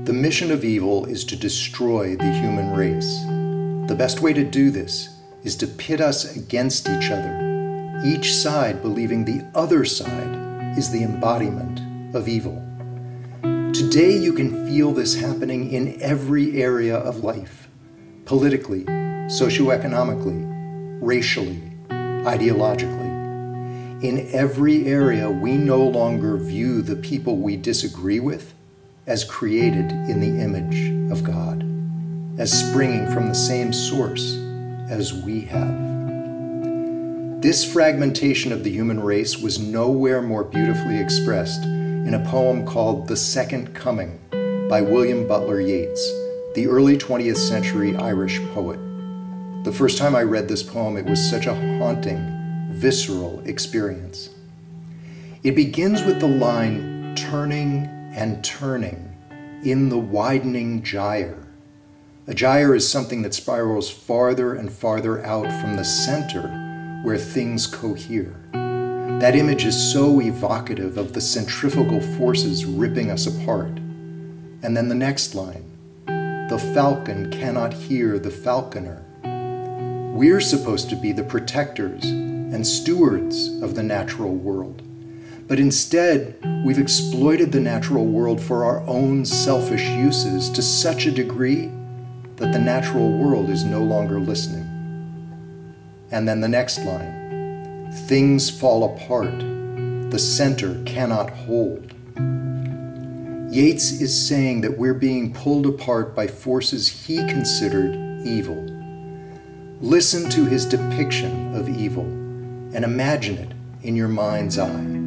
The mission of evil is to destroy the human race. The best way to do this is to pit us against each other, each side believing the other side is the embodiment of evil. Today you can feel this happening in every area of life, politically, socioeconomically, racially, ideologically. In every area, we no longer view the people we disagree with as created in the image of God, as springing from the same source as we have. This fragmentation of the human race was nowhere more beautifully expressed in a poem called The Second Coming by William Butler Yeats, the early 20th century Irish poet. The first time I read this poem, it was such a haunting, visceral experience. It begins with the line, turning and turning in the widening gyre. A gyre is something that spirals farther and farther out from the center where things cohere. That image is so evocative of the centrifugal forces ripping us apart. And then the next line, the falcon cannot hear the falconer. We're supposed to be the protectors and stewards of the natural world. But instead, we've exploited the natural world for our own selfish uses to such a degree that the natural world is no longer listening. And then the next line, things fall apart, the center cannot hold. Yeats is saying that we're being pulled apart by forces he considered evil. Listen to his depiction of evil and imagine it in your mind's eye.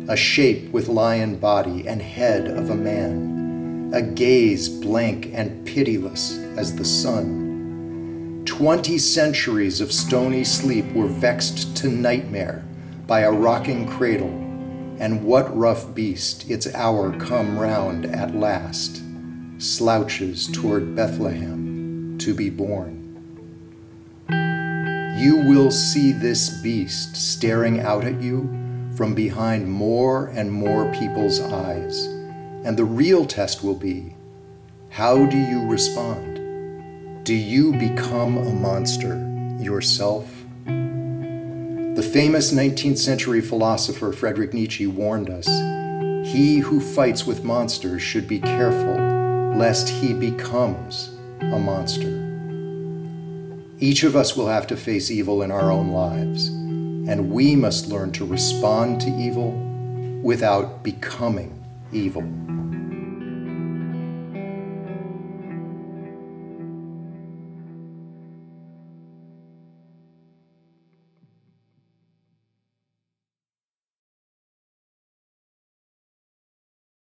A shape with lion body and head of a man, a gaze blank and pitiless as the sun. 20 centuries of stony sleep were vexed to nightmare by a rocking cradle, and what rough beast, its hour come round at last, slouches toward Bethlehem to be born. You will see this beast staring out at you from behind more and more people's eyes. And the real test will be, how do you respond? Do you become a monster yourself? The famous 19th century philosopher Friedrich Nietzsche warned us, he who fights with monsters should be careful lest he becomes a monster. Each of us will have to face evil in our own lives, and we must learn to respond to evil without becoming evil.